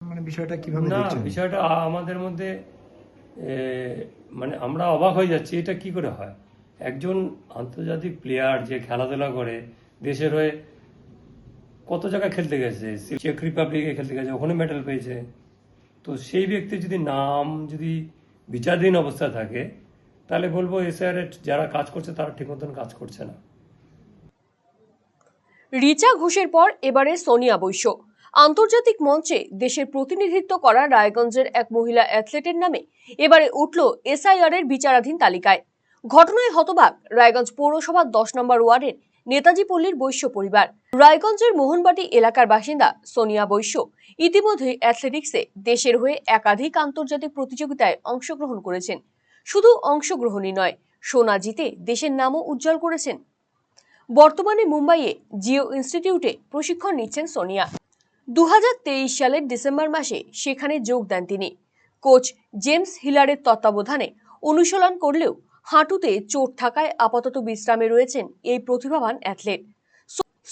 মানে বিষয়টা কিভাবে না, দেখছেন? বিষয়টা আমাদের মধ্যে এ, মানে আমরা অবাক হয়ে যাচ্ছি, এটা কি করে হয়? একজন আন্তর্জাতিক প্লেয়ার যে খেলাধুলা করে দেশের হয়ে কত জায়গায় খেলতে গেছে, চেক রিপাবলিকে খেলতে গেছে, ওখানে মেডেল পেয়েছে। তো সেই ব্যক্তি যদি নাম যদি বিচারাধীন অবস্থায় থাকে, তাহলে বলবো এসআর যারা কাজ করছে তারা ঠিক মতন কাজ করছে না। রিচা ঘোষের পর এবারে সোনিয়া বৈশ্য। আন্তর্জাতিক মঞ্চে দেশের প্রতিনিধিত্ব করা রায়গঞ্জের এক মহিলা অ্যাথলেটের নামে এবারে উঠল এসআইআর এর বিচারাধীন তালিকায়। ঘটনায় হতবাক রায়গঞ্জ পৌরসভার 10 নম্বর ওয়ার্ডের নেতাজি পল্লীর বৈশ্য পরিবার। রায়গঞ্জের মোহনবাটি এলাকার বাসিন্দা সোনিয়া বৈশ্য ইতিমধ্যে অ্যাথলেটিক্সে দেশের হয়ে একাধিক আন্তর্জাতিক প্রতিযোগিতায় অংশগ্রহণ করেছেন। শুধু অংশগ্রহণই নয়, সোনা জিতে দেশের নামও উজ্জ্বল করেছেন। বর্তমানে মুম্বাইয়ে জিও ইনস্টিটিউটে প্রশিক্ষণ নিচ্ছেন সোনিয়া। 2023 সালের ডিসেম্বর মাসে সেখানে যোগ দেন তিনি। কোচ জেমস হিলারের তত্ত্বাবধানে অনুশীলন করলেও হাঁটুতে চোট থাকায় আপাতত বিশ্রামে রয়েছেন এই প্রতিভাবান অ্যাথলেট।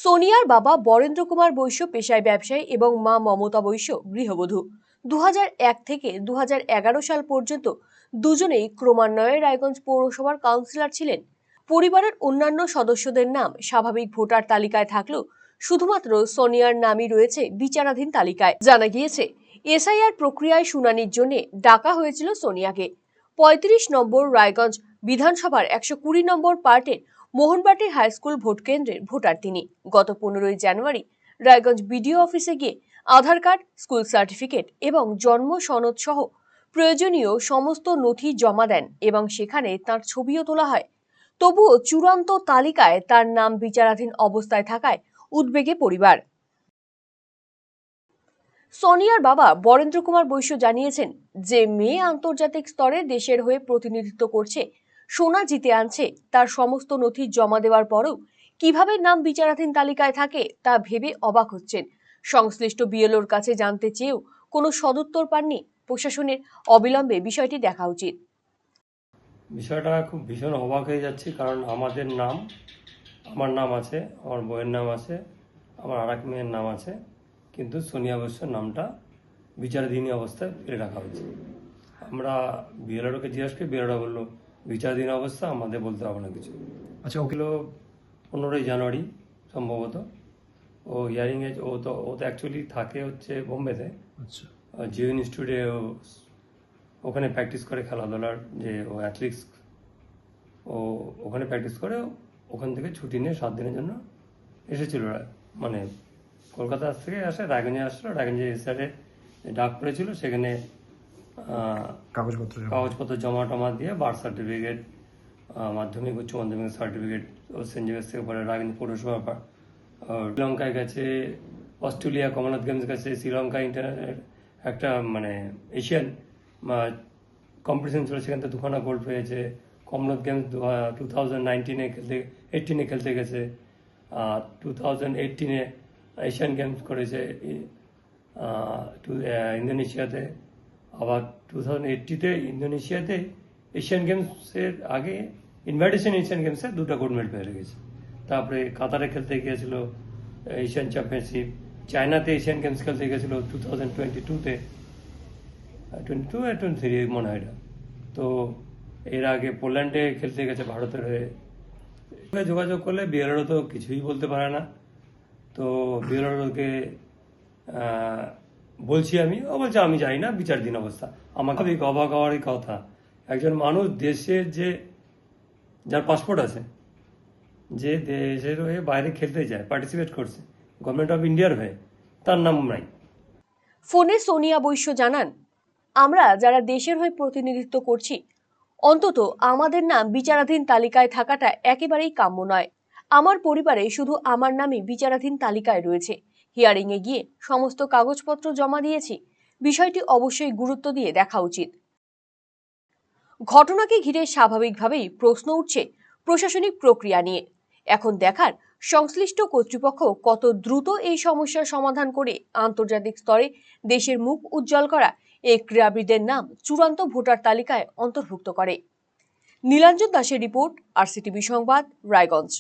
সোনিয়ার বাবা বরেন্দ্র কুমার বৈশ্য পেশায় ব্যবসায়ী এবং মা মমতা বৈশ্য গৃহবধূ। 2001 থেকে 2011 সাল পর্যন্ত দুজনেই ক্রমান্বয়ে রায়গঞ্জ পৌরসভার কাউন্সিলর ছিলেন। পরিবারের অন্যান্য সদস্যদের নাম স্বাভাবিক ভোটার তালিকায় থাকলেও শুধুমাত্র সোনিয়ার নামই রয়েছে বিচারাধীন তালিকায়। জানা গিয়েছে, এসআইআর প্রক্রিয়ায় শুনানির জন্য ডাকা হয়েছিল সোনিয়াকে। 35 নম্বর রায়গঞ্জ বিধানসভার 120 নম্বর পার্টের মোহনবাটি হাই স্কুল ভোট কেন্দ্রের ভোটার তিনি। গত 15 জানুয়ারি রায়গঞ্জ বিডিও অফিসে গিয়ে আধার কার্ড, স্কুল সার্টিফিকেট এবং জন্ম সনদ সহ প্রয়োজনীয় সমস্ত নথি জমা দেন এবং সেখানে তার ছবিও তোলা হয়। তবুও চূড়ান্ত তালিকায় তার নাম বিচারাধীন অবস্থায় থাকায় উদ্বেগে পরিবার। সোনিয়ার বাবা বরেন্দ্র কুমার বৈশ্য জানিয়েছেন, যে মেয়ে আন্তর্জাতিক স্তরে দেশের হয়ে প্রতিনিধিত্ব করছে, সোনা জিতে আনছে, তার সমস্ত নথি জমা দেওয়ার পরেও কিভাবে নাম বিচারাধীন তালিকায় থাকে তা ভেবে অবাক হচ্ছেন। সংশ্লিষ্ট বিএলওর কাছে জানতে চেয়েও কোনো সদুত্তর পাননি। প্রশাসনের অবিলম্বে বিষয়টি দেখা উচিত। বিষয়টা খুব ভীষণ অবাক হয়ে যাচ্ছি, কারণ আমাদের নাম, আমার নাম আছে, আমার বইয়ের নাম আছে, আমার আর এক মেয়ের নাম আছে, কিন্তু সোনিয়া বৈশ্যর নামটা বিচারাধীন অবস্থায় ফেলে রাখা হয়েছে। আমরা বিএলআরওকে জিজ্ঞাসা করি, বিএলআরও বললো বিচারাধীন অবস্থা, আমাদের বলতে হবে না কিছু। আচ্ছা, ওকে। 15 জানুয়ারি সম্ভবত ও হিয়ারিংয়ে, ও তো অ্যাকচুয়ালি থাকে হচ্ছে বোম্বেতে, আচ্ছা, জিও ইনস্টিটিউটে ওখানে প্র্যাকটিস করে খেলাধুলার, যে ও অ্যাথলেটিক্স, ও ওখানে প্র্যাকটিস করে ওখান থেকে ছুটি নিয়ে 7 দিনের জন্য এসেছিল। মানে কলকাতা থেকে আসে, রায়গঞ্জে আসলো, রায়গঞ্জে এসআরে ডাক পড়েছিল, সেখানে কাগজপত্র জমা টমা দিয়ে বার্থ সার্টিফিকেট, মাধ্যমিক উচ্চ মাধ্যমিক সার্টিফিকেট, ও সেন্ট জেভিয়ার্স থেকে পরে রায়গঞ্জ পৌরসভা, শ্রীলঙ্কায় গেছে, অস্ট্রেলিয়া কমনওয়েলথ গেমস গেছে, শ্রীলঙ্কা একটা মানে এশিয়ান কম্পিটিশন ছিল, সেখান থেকে 2খানা গোল্ড পেয়েছে। কমনওয়েলথ গেমস 2018 খেলতে গেছে, 2018 এশিয়ান গেমস করেছে ইন্দোনেশিয়াতে, আবার 2080 ইন্দোনেশিয়াতে এশিয়ান গেমসের আগে ইনভাইটেশন এশিয়ান গেমসে 2টা গোল্ড মেডেল পেয়ে গেছে। তারপরে কাতারে খেলতে গিয়েছিল এশিয়ান চ্যাম্পিয়নশিপ, চায়নাতে এশিয়ান গেমস খেলতে গেছিল 2022-তে, 22-23 মনে হয়। তো এর আগে পোল্যান্ডে খেলতে গেছে ভারতের হয়ে। যোগাযোগ করলে বিএলআরও তো কিছুই বলতে পারে না। তো বিএলআরওকে বলছি আমি, ও বলছে আমি জানি না, বিচারাধীন অবস্থা। আমাকে অবাক হওয়ারই কথা, একজন মানুষ দেশের যে যার পাসপোর্ট আছে, যে দেশের হয়ে বাইরে খেলতে যায়, পার্টিসিপেট করছে গভর্নমেন্ট অফ ইন্ডিয়ার হয়ে, তার নাম নাই। ফোনে সোনিয়া বৈশ্য জানান, আমরা যারা দেশের হয়ে প্রতিনিধিত্ব করছি, অন্তত আমাদের নাম বিচারাধীন তালিকায় থাকাটা একেবারেই কাম্য নয়। আমার পরিবারে শুধু আমার নামই বিচারাধীন তালিকায় রয়েছে। হিয়ারিং এ গিয়ে সমস্ত কাগজপত্র জমা দিয়েছি। বিষয়টি অবশ্যই গুরুত্ব দিয়ে দেখা উচিত। ঘটনাকে ঘিরে স্বাভাবিকভাবেই প্রশ্ন উঠছে প্রশাসনিক প্রক্রিয়া নিয়ে। এখন দেখার, সংশ্লিষ্ট কর্তৃপক্ষ কত দ্রুত এই সমস্যার সমাধান করে আন্তর্জাতিক স্তরে দেশের মুখ উজ্জ্বল করা এই ক্রীড়াবিদের নাম চূড়ান্ত ভোটার তালিকায় অন্তর্ভুক্ত করে। নীলাঞ্জন দাসের রিপোর্ট, আরসিটিভি সংবাদ, রায়গঞ্জ।